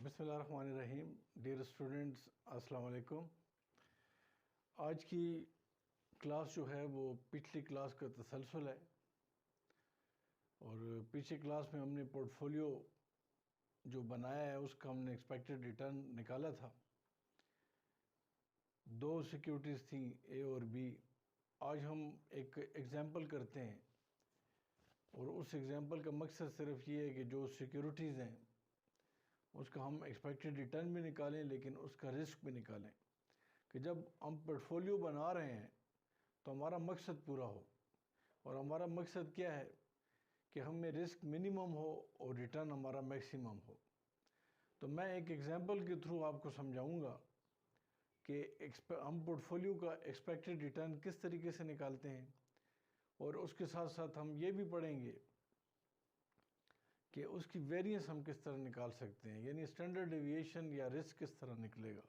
बिस्मिल्लाहिर्रहमानिर्रहीम। Dear students, अस्सलाम वालेकुम। आज की क्लास जो है वो पिछली क्लास का तसलसल है और पिछली क्लास में हमने पोर्टफोलियो जो बनाया है उसका हमने एक्सपेक्टेड रिटर्न निकाला था। दो सिक्योरिटीज़ थी, ए और बी। आज हम एक एग्ज़ाम्पल करते हैं और उस एग्ज़ाम्पल का मकसद सिर्फ ये है कि जो सिक्योरिटीज़ हैं उसका हम एक्सपेक्टेड रिटर्न भी निकालें, लेकिन उसका रिस्क भी निकालें कि जब हम पोर्टफोलियो बना रहे हैं तो हमारा मकसद पूरा हो। और हमारा मकसद क्या है कि हमें रिस्क मिनिमम हो और रिटर्न हमारा मैक्सिमम हो। तो मैं एक एग्जांपल के थ्रू आपको समझाऊंगा कि हम पोर्टफोलियो का एक्सपेक्टेड रिटर्न किस तरीके से निकालते हैं, और उसके साथ साथ हम ये भी पढ़ेंगे कि उसकी वेरिएंस हम किस तरह निकाल सकते हैं, यानी स्टैंडर्ड डेविएशन या रिस्क किस तरह निकलेगा,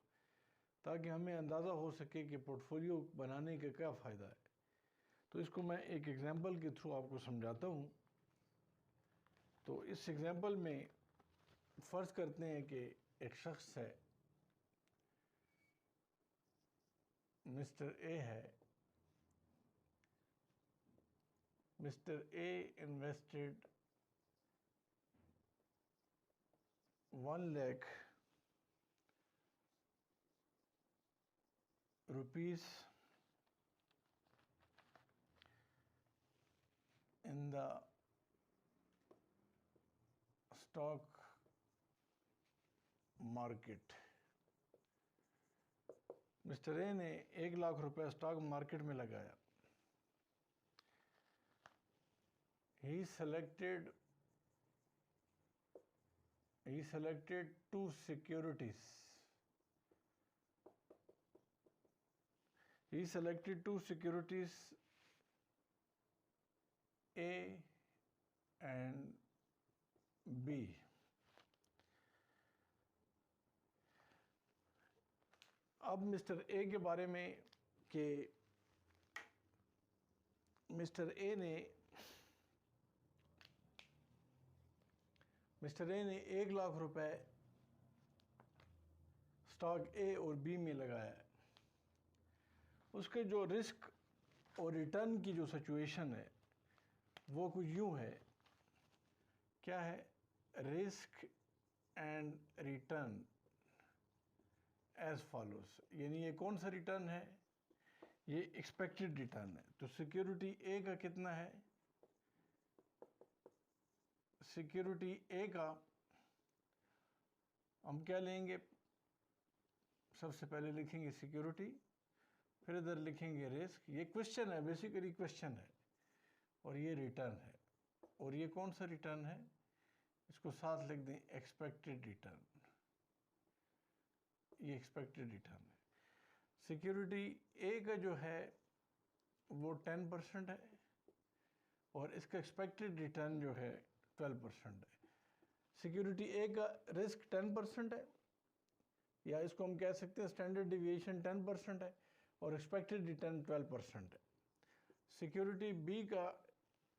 ताकि हमें अंदाज़ा हो सके कि पोर्टफोलियो बनाने का क्या फ़ायदा है। तो इसको मैं एक एग्जांपल के थ्रू आपको समझाता हूँ। तो इस एग्जांपल में फ़र्ज़ करते हैं कि एक शख्स है, मिस्टर ए है। Mister A invested 1 lakh rupees in the stock market। Mister A ने 1 लाख रुपए स्टॉक मार्केट में लगाया। He selected two securities. He selected two securities, A and B. अब मिस्टर ए के बारे में कि मिस्टर ए ने 1 लाख रुपए स्टॉक ए और बी में लगाया है। उसके जो रिस्क और रिटर्न की जो सिचुएशन है वो कुछ यूँ है। क्या है? Risk and return as follows. यानी ये कौन सा रिटर्न है? ये एक्सपेक्टेड रिटर्न है। तो सिक्योरिटी ए का कितना है? सिक्योरिटी ए का हम क्या लेंगे? सबसे पहले लिखेंगे सिक्योरिटी, फिर इधर लिखेंगे रिस्क। ये क्वेश्चन है, बेसिकली क्वेश्चन है, और ये रिटर्न है। और ये कौन सा रिटर्न है? इसको साथ लिख दें, एक्सपेक्टेड रिटर्न। ये एक्सपेक्टेड रिटर्न है। सिक्योरिटी ए का जो है वो 10% है और इसका एक्सपेक्टेड रिटर्न जो है 12% है। सिक्योरिटी ए का रिस्क 10% है, या इसको हम कह सकते हैं स्टैंडर्ड डिविएशन 10% है और एक्सपेक्टेड रिटर्न 12% है। सिक्योरिटी बी का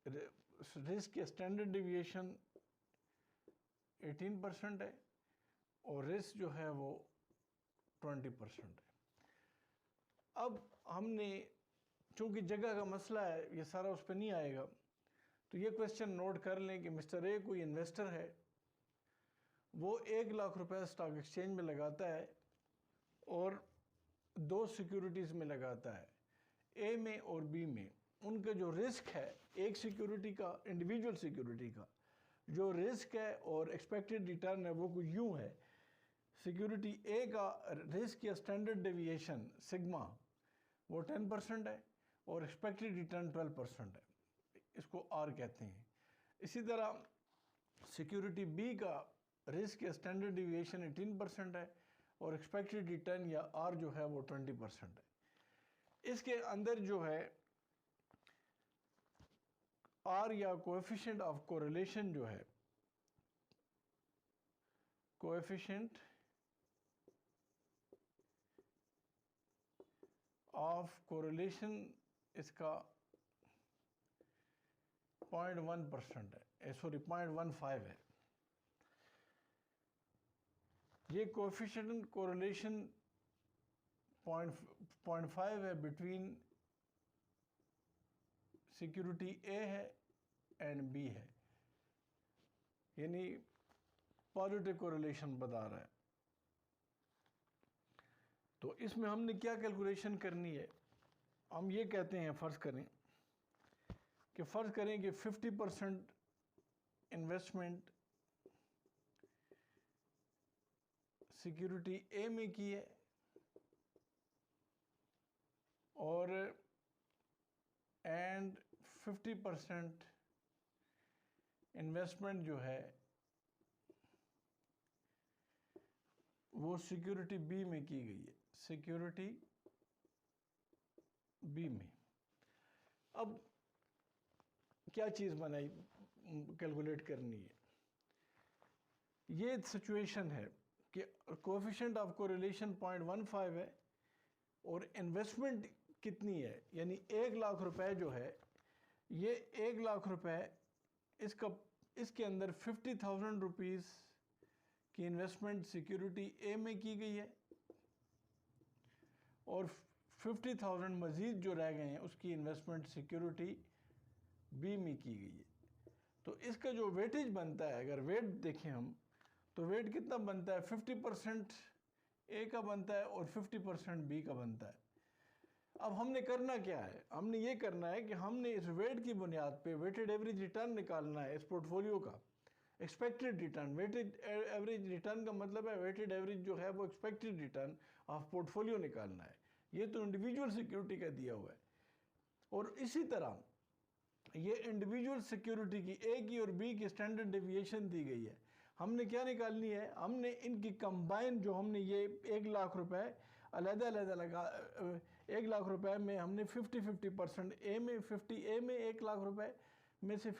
रिस्क या स्टैंडर्ड डिविएशन 18% है और रिस्क जो है वो 20% है। अब हमने, चूंकि जगह का मसला है, ये सारा उस पर नहीं आएगा, तो ये क्वेश्चन नोट कर लें कि मिस्टर ए कोई इन्वेस्टर है, वो 1 लाख रुपए स्टॉक एक्सचेंज में लगाता है और 2 सिक्योरिटीज़ में लगाता है, ए में और बी में। उनका जो रिस्क है, एक सिक्योरिटी का, इंडिविजुअल सिक्योरिटी का जो रिस्क है और एक्सपेक्टेड रिटर्न है वो कुछ यूँ है। सिक्योरिटी ए का रिस्क या स्टैंडर्ड डेविएशन सिग्मा वो 10% है और एक्सपेक्टेड रिटर्न 12% है। इसको आर कहते हैं। इसी तरह सिक्योरिटी बी का रिस्क या स्टैंडर्ड डिविएशन 18% है और एक्सपेक्टेड रिटर्न या आर जो है वो 20% है। इसके अंदर जो है आर या कोएफिशिएंट ऑफ कोरिलेशन जो है, कोएफिशिएंट ऑफ कोरिलेशन इसका 0.1% है, सॉरी 0.15 है। ये कोएफिशिएंट कोरिलेशन 0.5 है बिटवीन सिक्योरिटी ए है एंड बी है, यानी पॉजिटिव कोरिलेशन बता रहा है। तो इसमें हमने क्या कैलकुलेशन करनी है, हम ये कहते हैं फ़र्ज़ करें कि 50% इन्वेस्टमेंट सिक्योरिटी ए में की है और एंड 50% इन्वेस्टमेंट जो है वो सिक्योरिटी बी में की गई है, सिक्योरिटी बी में। अब क्या चीज़ बनाई कैलकुलेट करनी है, ये सिचुएशन है कि कोएफिशिएंट ऑफ कोरिलेशन 0.15 है और इन्वेस्टमेंट कितनी है, यानी 1 लाख रुपए जो है, ये 1 लाख रुपए इसके अंदर 50,000 रुपीज़ की इन्वेस्टमेंट सिक्योरिटी ए में की गई है और 50,000 मज़ीद जो रह गए हैं उसकी इन्वेस्टमेंट सिक्योरिटी बी में की गई है। तो इसका जो वेटेज बनता है, अगर वेट देखें हम, तो वेट कितना बनता है, 50% ए का बनता है और 50% बी का बनता है। अब हमने करना क्या है, हमने ये करना है कि हमने इस वेट की बुनियाद पे वेटेड एवरेज रिटर्न निकालना है इस पोर्टफोलियो का, expected return. Weighted average return का मतलब है वेटेड एवरेज जो है वो एक्सपेक्टेड रिटर्न ऑफ पोर्टफोलियो निकालना है। ये तो इंडिविजुअल सिक्योरिटी का दिया हुआ है, और इसी तरह ये इंडिविजुअल सिक्योरिटी की ए की और बी की स्टैंडर्ड डेविएशन दी गई है। हमने क्या निकालनी है, हमने इनकी कंबाइन जो हमने ये 1 लाख रुपए अलग-अलग लगा, 1 लाख रुपए में हमने 50% ए में, 50 ए में 1 लाख रुपए में से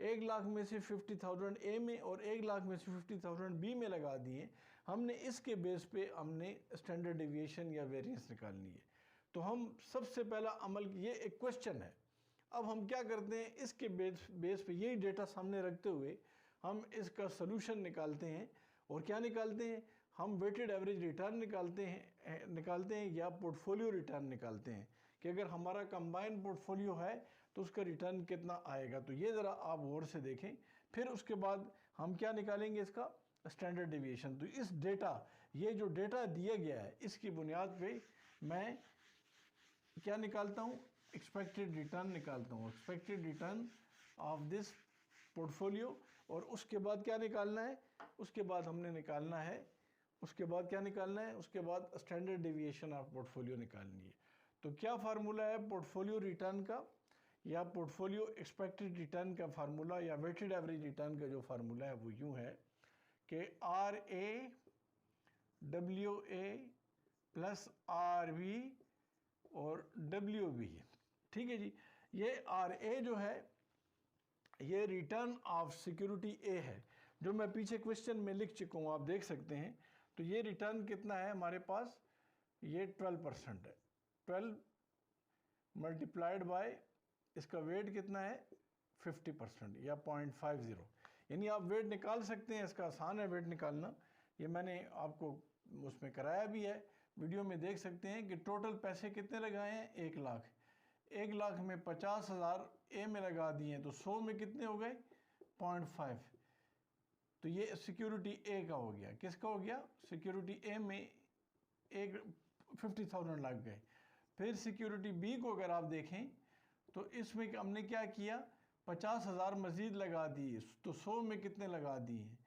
1 लाख में से 50,000 ए में और 1 लाख में से 50,000 बी में लगा दिए। हमने इसके बेस पे हमने स्टैंडर्ड डेविएशन या वेरिएंस निकालनी है। तो हम सबसे पहला अमल, ये एक क्वेश्चन है। अब हम क्या करते हैं, इसके बेस पे यही डेटा सामने रखते हुए हम इसका सलूशन निकालते हैं। और क्या निकालते हैं, हम वेटेड एवरेज रिटर्न निकालते हैं या पोर्टफोलियो रिटर्न निकालते हैं कि अगर हमारा कंबाइंड पोर्टफोलियो है तो उसका रिटर्न कितना आएगा। तो ये ज़रा आप गौर से देखें। फिर उसके बाद हम क्या निकालेंगे, इसका स्टैंडर्ड डेविएशन। तो इस डेटा, ये जो डेटा दिया गया है, इसकी बुनियाद पे मैं क्या निकालता हूँ, एक्सपेक्टेड रिटर्न निकालता हूँ, expected return of this portfolio. और उसके बाद क्या निकालना है, उसके बाद हमने निकालना है, उसके बाद क्या निकालना है, उसके बाद स्टैंडर्ड डेविएशन ऑफ पोर्टफोलियो निकालनी है। तो क्या फार्मूला है पोर्टफोलियो रिटर्न का या पोर्टफोलियो एक्सपेक्टेड रिटर्न का फार्मूला या वेटेड एवरेज रिटर्न का जो फार्मूला है वो यूँ है कि RAWA प्लस RB और WB। ठीक है जी। ये RA जो है ये रिटर्न ऑफ सिक्योरिटी ए है, जो मैं पीछे क्वेश्चन में लिख चुका हूँ, आप देख सकते हैं। तो ये रिटर्न कितना है हमारे पास, ये 12% है। 12 मल्टीप्लाइड बाय इसका वेट कितना है, 50% या 0.50। यानी आप वेट निकाल सकते हैं, इसका आसान है वेट निकालना। ये मैंने आपको उसमें कराया भी है, वीडियो में देख सकते हैं कि टोटल पैसे कितने लगाए हैं, 1 लाख। 1 लाख में 50,000 ए में लगा दिए हैं, तो 100 में कितने हो गए, 0.5। तो ये सिक्योरिटी ए का हो गया। किसका हो गया, सिक्योरिटी ए में 50,000 लग गए। फिर सिक्योरिटी बी को अगर आप देखें तो इसमें हमने क्या किया, 50,000 मज़ीद लगा दिए, तो 100 में कितने लगा दिए हैं,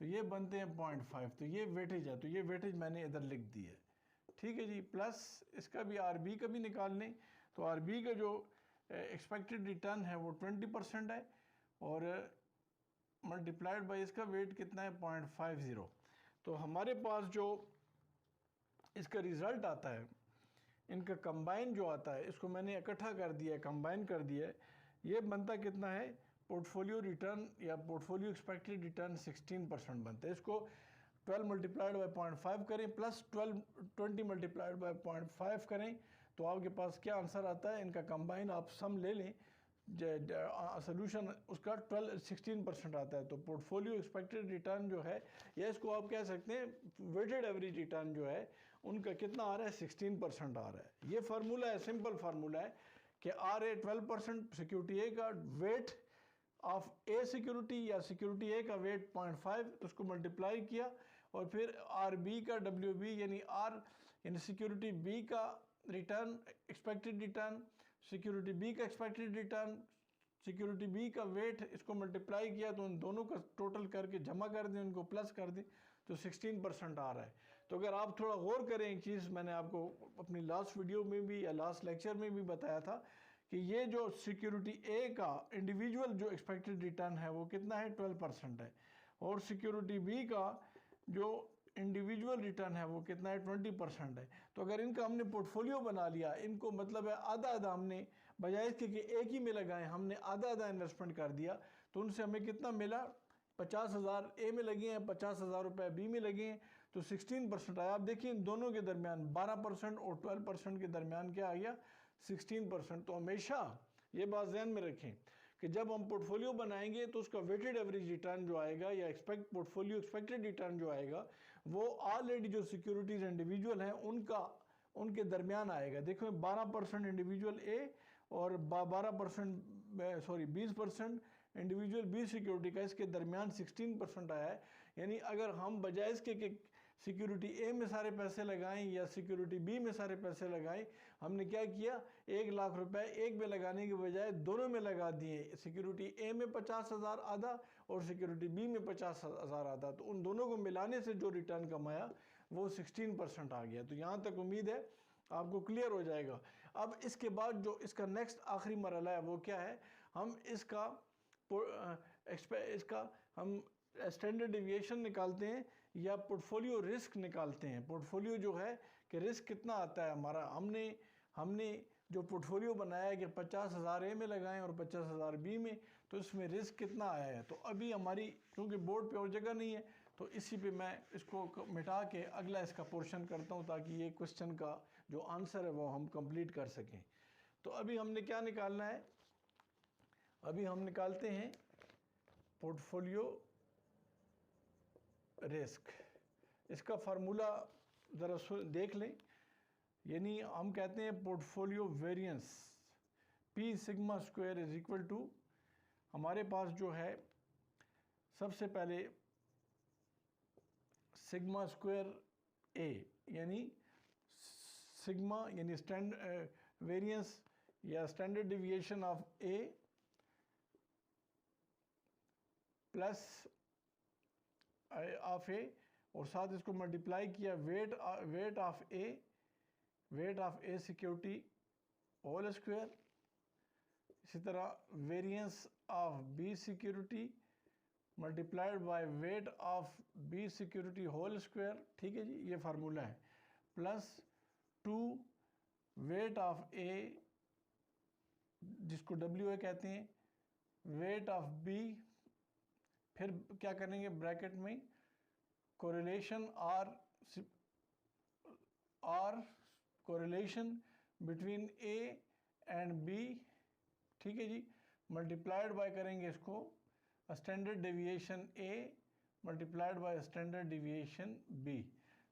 तो ये बनते हैं 0.5। तो ये वेटेज है, तो ये वेटेज मैंने इधर लिख दी है। ठीक है जी। प्लस इसका भी RB का भी निकाल लें, तो RB का जो एक्सपेक्टेड रिटर्न है वो 20% है और मल्टीप्लाइड बाय इसका वेट कितना है, 0.50। तो हमारे पास जो इसका रिज़ल्ट आता है, इनका कंबाइन जो आता है, इसको मैंने इकट्ठा कर दिया है, कंबाइन कर दिया है। ये बनता कितना है, पोर्टफोलियो रिटर्न या पोर्टफोलियो एक्सपेक्टेड रिटर्न 16% बनता है। इसको 12 मल्टीप्लाइड बाय 0.5 करें प्लस 20 मल्टीप्लाइड बाय 0.5 करें, तो आपके पास क्या आंसर आता है, इनका कंबाइन आप सम ले लें सोल्यूशन उसका 16% आता है। तो पोर्टफोलियो एक्सपेक्टेड रिटर्न जो है, या इसको आप कह सकते हैं वेटेड एवरेज रिटर्न जो है उनका कितना आ रहा है, 16% आ रहा है। ये फार्मूला है, सिंपल फार्मूला है कि आर ए 12% सिक्योरिटी ए का वेट ऑफ ए सिक्योरिटी या सिक्योरिटी ए का वेट 0.5, तो उसको मल्टीप्लाई किया और फिर आर बी का डब्ल्यू बी यानी आर यानी सिक्योरिटी बी का return expected return, security B का एक्सपेक्टेड रिटर्न, सिक्योरिटी बी का वेट, इसको मल्टीप्लाई किया तो उन दोनों का टोटल करके जमा कर दें, उनको प्लस कर दें तो 16% आ रहा है। तो अगर आप थोड़ा गौर करें, एक चीज़ मैंने आपको अपनी लास्ट वीडियो में भी या लास्ट लेक्चर में भी बताया था कि ये जो सिक्योरिटी ए का इंडिविजुअल जो एक्सपेक्टेड रिटर्न है वो कितना है, 12% है, और सिक्योरिटी बी का जो इंडिविजुअल रिटर्न है वो कितना है, 20% है। तो अगर इनका हमने पोर्टफोलियो बना लिया, इनको मतलब है आधा आधा हमने बजाय इसके कि एक ही में लगाएं, हमने आधा आधा इन्वेस्टमेंट कर दिया, तो उनसे हमें कितना मिला, 50,000 ए में लगे हैं, 50,000 रुपये बी में लगे हैं, तो 16% आया। आप देखिए इन दोनों के दरमियान 12% और 12% के दरमियान क्या आ गया, 16%। तो हमेशा ये बात ध्यान में रखें कि जब हम पोर्टफोलियो बनाएंगे तो उसका वेटेड एवरेज रिटर्न जो आएगा या पोर्टफोलियो एक्सपेक्टेड रिटर्न जो आएगा वो ऑलरेडी जो सिक्योरिटीज इंडिविजुअल हैं उनके दरमियान आएगा। देखो 12% इंडिविजुअल ए और 20% इंडिविजुअल बी सिक्योरिटी का, इसके दरमियान 16% आया है। यानी अगर हम बजाय इसके कि सिक्योरिटी ए में सारे पैसे लगाएं या सिक्योरिटी बी में सारे पैसे लगाएं, हमने क्या किया, 1 लाख रुपए एक में लगाने के बजाय दोनों में लगा दिए, सिक्योरिटी ए में 50,000 आधा और सिक्योरिटी बी में 50,000 आधा, तो उन दोनों को मिलाने से जो रिटर्न कमाया वो 16% आ गया। तो यहाँ तक उम्मीद है आपको क्लियर हो जाएगा। अब इसके बाद जो इसका नेक्स्ट आखिरी मरहला है वो क्या है, हम इसका हम स्टैंडर्ड डिविएशन निकालते हैं या पोर्टफोलियो रिस्क निकालते हैं। पोर्टफोलियो जो है कि रिस्क कितना आता है हमारा, हमने जो पोर्टफोलियो बनाया है कि 50,000 ए में लगाएं और 50,000 बी में, तो इसमें रिस्क कितना आया है। तो अभी हमारी क्योंकि बोर्ड पे और जगह नहीं है तो इसी पे मैं इसको मिटा के अगला इसका पोर्शन करता हूँ ताकि ये क्वेश्चन का जो आंसर है वो हम कंप्लीट कर सकें। तो अभी हमने क्या निकालना है, अभी हम निकालते हैं पोर्टफोलियो रिस्क। इसका फार्मूला ज़रा देख लें, यानी हम कहते हैं portfolio variance P sigma square is equal to, हमारे पास जो है सबसे पहले सिग्मा स्क्वायर ए यानी सिग्मा यानी वेरिएंस या standard deviation of A plus of A और साथ इसको मल्टीप्लाई किया weight of A security whole square, इसी तरह variance of B security multiplied by weight of B security whole square, ठीक है जी, ये फार्मूला है, प्लस 2 वेट ऑफ ए जिसको डब्ल्यू ए कहते हैं, वेट ऑफ बी, फिर क्या करेंगे ब्रैकेट में correlation R correlation between A and B, ठीक है जी, मल्टीप्लाइड बाय करेंगे इसको standard deviation A multiplied by standard deviation B.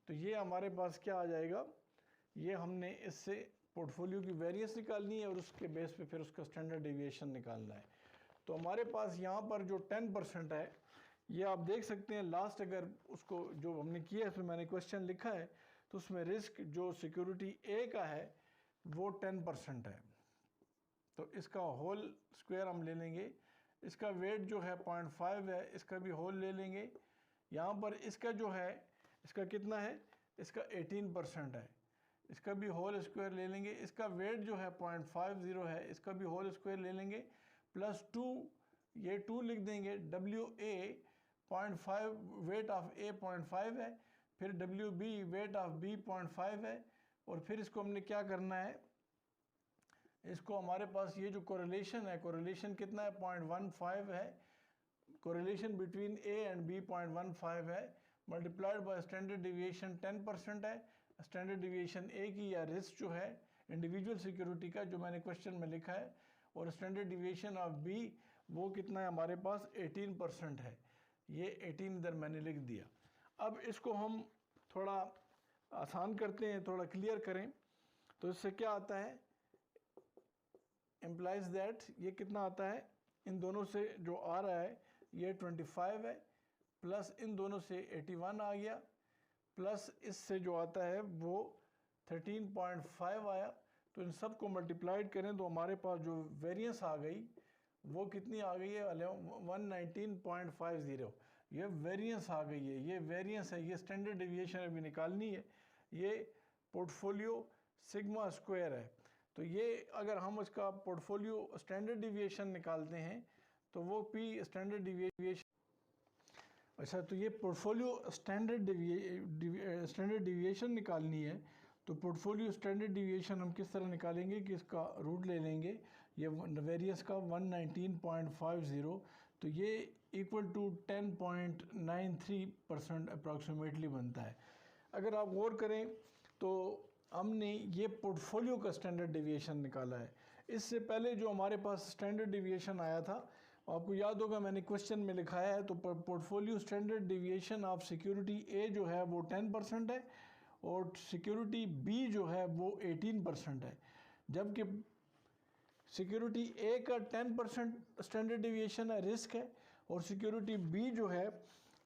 तो ये हमारे पास क्या आ जाएगा, ये हमने इससे पोर्टफोलियो की वेरिएंस निकालनी है और उसके बेस पे फिर उसका स्टैंडर्ड डेविएशन निकालना है। तो हमारे पास यहाँ पर जो 10% है ये आप देख सकते हैं लास्ट, अगर उसको जो हमने किया है इसमें मैंने क्वेश्चन लिखा है तो उसमें रिस्क जो सिक्योरिटी ए का है वो 10% है। तो इसका होल स्क्वायर हम ले लेंगे, इसका वेट जो है 0.5 है, इसका भी होल ले लेंगे। यहाँ पर इसका जो है इसका कितना है, इसका 18% है, इसका भी होल स्क्वायर ले लेंगे। इसका वेट जो है 0.50 है, इसका भी होल स्क्वायर ले लेंगे, प्लस 2 ये 2 लिख देंगे, W A 0.5 weight of A 0.5 है, फिर W B weight of B 0.5 है, और फिर इसको हमने क्या करना है, इसको हमारे पास ये जो कोरिलेशन है, कोरिलेशन कितना है 0.15 है, correlation between A and B 0.15 है, मल्टीप्लाइड बाय स्टैंडर्ड डिविएशन 10% है। स्टैंडर्ड डिविएशन ए की या रिस्क जो है इंडिविजुअल सिक्योरिटी का जो मैंने क्वेश्चन में लिखा है और स्टैंडर्ड डिविएशन ऑफ बी वो कितना है हमारे पास 18% है। ये 18 इधर मैंने लिख दिया। अब इसको हम थोड़ा आसान करते हैं, थोड़ा क्लियर करें। तो इससे क्या आता है, इम्प्लाइज दैट ये कितना आता है, इन दोनों से जो आ रहा है ये 25 है, प्लस इन दोनों से 81 आ गया, प्लस इससे जो आता है वो 13.5 आया। तो इन सब को मल्टीप्लाइड करें तो हमारे पास जो वेरिएंस आ गई वो कितनी आ गई है, 119.50। ये वेरिएंस आ गई है, ये वेरिएंस है, ये स्टैंडर्ड डिविएशन अभी निकालनी है। ये पोर्टफोलियो सिग्मा स्क्वायर है। तो ये अगर हम इसका पोर्टफोलियो स्टैंडर्ड डिविएशन निकालते हैं तो वो पी स्टैंडर्ड डिविएशन। अच्छा, तो ये पोर्टफोलियो स्टैंडर्ड डिविएशन निकालनी है। तो पोर्टफोलियो स्टैंडर्ड डिविएशन हम किस तरह निकालेंगे कि इसका रूट ले लेंगे, ये वेरियंस का 119.50, तो ये इक्वल टू 10.93% अप्रॉक्सीमेटली बनता है। अगर आप गौर करें तो हमने ये पोर्टफोलियो का स्टैंडर्ड डिविएशन निकाला है। इससे पहले जो हमारे पास स्टैंडर्ड डिविएशन आया था, आपको याद होगा मैंने क्वेश्चन में लिखाया है, तो portfolio standard deviation of security A जो है वो 10% है और सिक्योरिटी बी जो है वो 18% है। जबकि सिक्योरिटी ए का 10% स्टैंडर्ड डिविएशन है, रिस्क है, और सिक्योरिटी बी जो है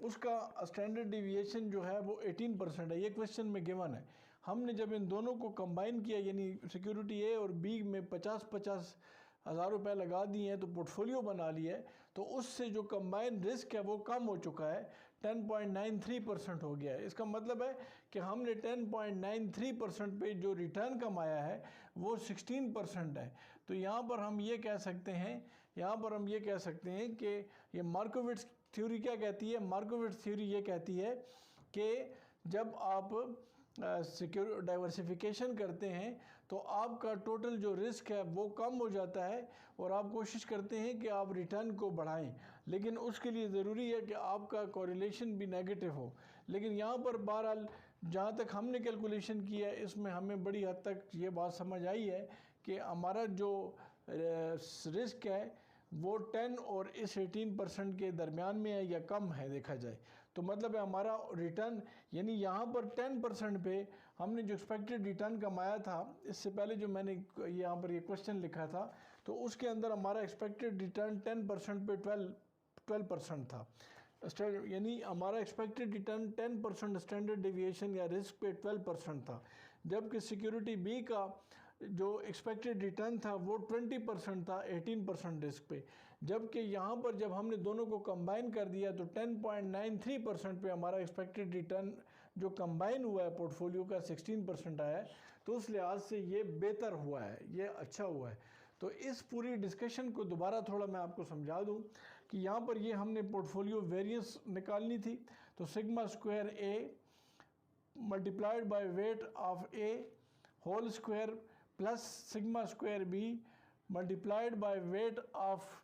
उसका स्टैंडर्ड डिविएशन जो है वो 18% है। ये क्वेश्चन में गिवन है। हमने जब इन दोनों को कंबाइन किया, यानी सिक्योरिटी ए और बी में 50-50 हज़ार रुपये लगा दिए हैं तो पोर्टफोलियो बना लिया है, तो उससे जो कंबाइन रिस्क है वो कम हो चुका है, 10.93% हो गया है। इसका मतलब है कि हमने 10.93% पे जो रिटर्न कमाया है वो 16% है। तो यहाँ पर हम ये कह सकते हैं, कि ये मार्कोविट्ज़ थ्योरी क्या कहती है, मार्कोविट्ज़ थ्योरी ये कहती है कि जब आप सिक्योर डाइवर्सिफिकेशन करते हैं तो आपका टोटल जो रिस्क है वो कम हो जाता है और आप कोशिश करते हैं कि आप रिटर्न को बढ़ाएं, लेकिन उसके लिए ज़रूरी है कि आपका कोरिलेशन भी नेगेटिव हो। लेकिन यहाँ पर बहरहाल जहाँ तक हमने कैलकुलेशन किया है इसमें हमें बड़ी हद तक ये बात समझ आई है कि हमारा जो रिस्क है वो 10 और इस 18% के दरमियान में है या कम है देखा जाए। तो मतलब है हमारा रिटर्न, यानी यहाँ पर 10% पे हमने जो एक्सपेक्टेड रिटर्न कमाया था, इससे पहले जो मैंने यहाँ पर ये क्वेश्चन लिखा था तो उसके अंदर हमारा एक्सपेक्टेड रिटर्न 10% पे 12% था। यानी हमारा एक्सपेक्टेड रिटर्न 10% स्टैंडर्ड डिविएशन या रिस्क पे 12% था, जबकि सिक्योरिटी बी का जो एक्सपेक्टेड रिटर्न था वो 20% था 18% रिस्क पे। जबकि यहाँ पर जब हमने दोनों को कंबाइन कर दिया तो 10.93% पे हमारा एक्सपेक्टेड रिटर्न जो कंबाइन हुआ है पोर्टफोलियो का 16% आया है। तो उस लिहाज से ये बेहतर हुआ है, ये अच्छा हुआ है। तो इस पूरी डिस्कशन को दोबारा थोड़ा मैं आपको समझा दूँ कि यहाँ पर ये हमने पोर्टफोलियो वेरिएंस निकालनी थी। तो sigma square A multiplied by weight of A whole square plus sigma square B multiplied by weight of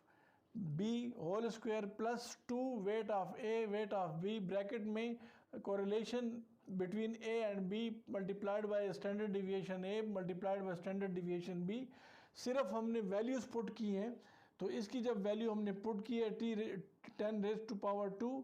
B whole square plus 2 weight of A weight of B, bracket में correlation between A and B multiplied by standard deviation A multiplied by standard deviation B. सिर्फ हमने values put की हैं, तो इसकी जब value हमने put की है T10⁻²,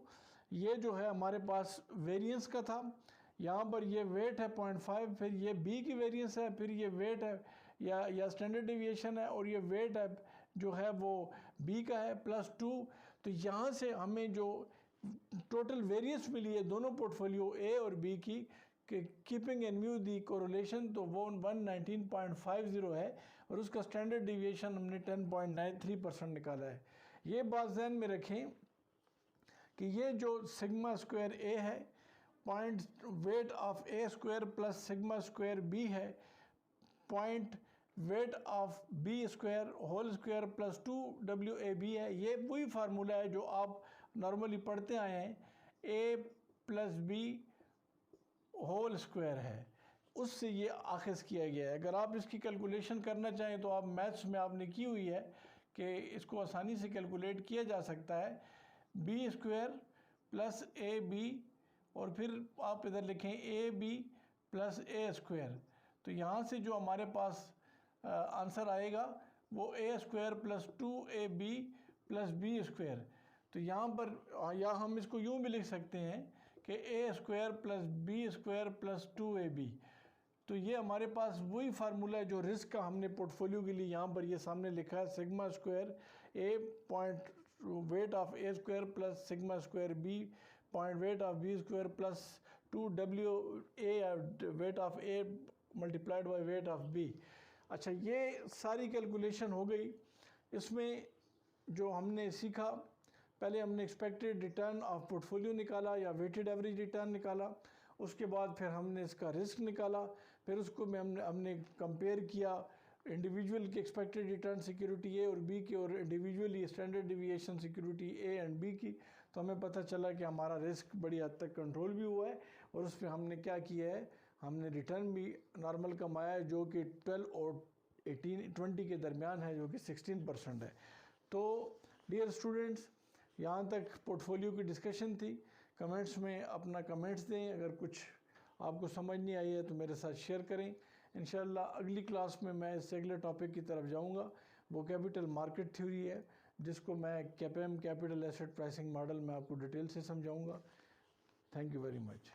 ये जो है हमारे पास वेरिएंस का था। यहाँ पर ये वेट है 0.5, फिर ये बी की वेरिएंस है, फिर ये वेट है या स्टैंडर्ड डिविएशन है, और ये वेट है जो है वो बी का है +2। तो यहाँ से हमें जो टोटल वेरिएंस मिली है दोनों पोर्टफोलियो ए और बी की, keeping in view the correlation, तो वो 119.50 है और उसका स्टैंडर्ड डिविएशन हमने 10.93% निकाला है। ये बात ध्यान में रखें कि ये जो सिग्मा स्क्वायर ए है point weight of A square plus sigma square B है point weight of B square whole square plus 2WAB है। ये वही फार्मूला है जो आप नॉर्मली पढ़ते आए हैं, A+B होल स्क्वायर है, उससे ये आखिज़ किया गया है। अगर आप इसकी कैलकुलेशन करना चाहें तो आप मैथ्स में आपने की हुई है कि इसको आसानी से कैलकुलेट किया जा सकता है, B स्क्वायर प्लस AB और फिर आप इधर लिखें AB प्लस A स्क्वायर। तो यहाँ से जो हमारे पास आंसर आएगा वो A square plus 2ab plus B square. तो यहाँ पर या हम इसको यूँ भी लिख सकते हैं कि A square plus B square plus 2ab। तो ये हमारे पास वही फार्मूला है जो रिस्क का हमने पोर्टफोलियो के लिए यहाँ पर ये सामने लिखा है, sigma square A point weight of A square plus sigma square B point weight of B square plus 2w A weight of A multiplied by weight of B. अच्छा, ये सारी कैलकुलेशन हो गई। इसमें जो हमने सीखा, पहले हमने एक्सपेक्टेड रिटर्न ऑफ पोर्टफोलियो निकाला या वेटेड एवरेज रिटर्न निकाला, उसके बाद फिर हमने इसका रिस्क निकाला, फिर उसको में हमने कंपेयर किया इंडिविजुअल की एक्सपेक्टेड रिटर्न सिक्योरिटी ए और बी की और individually standard deviation security A and B की। तो हमें पता चला कि हमारा रिस्क बड़ी हद तक कंट्रोल भी हुआ है और उस पर हमने क्या किया है, हमने रिटर्न भी नॉर्मल कमाया है जो कि 12 और 20 के दरमियान है, जो कि 16% है। तो डियर स्टूडेंट्स, यहाँ तक पोर्टफोलियो की डिस्कशन थी। कमेंट्स में अपना कमेंट्स दें, अगर कुछ आपको समझ नहीं आई है तो मेरे साथ शेयर करें। इंशाल्लाह अगली क्लास में मैं इससे अगले टॉपिक की तरफ जाऊँगा। वो कैपिटल मार्केट थ्योरी है जिसको मैं कैपेम कैपिटल एसेट प्राइसिंग मॉडल में आपको डिटेल से समझाऊँगा। Thank you very much.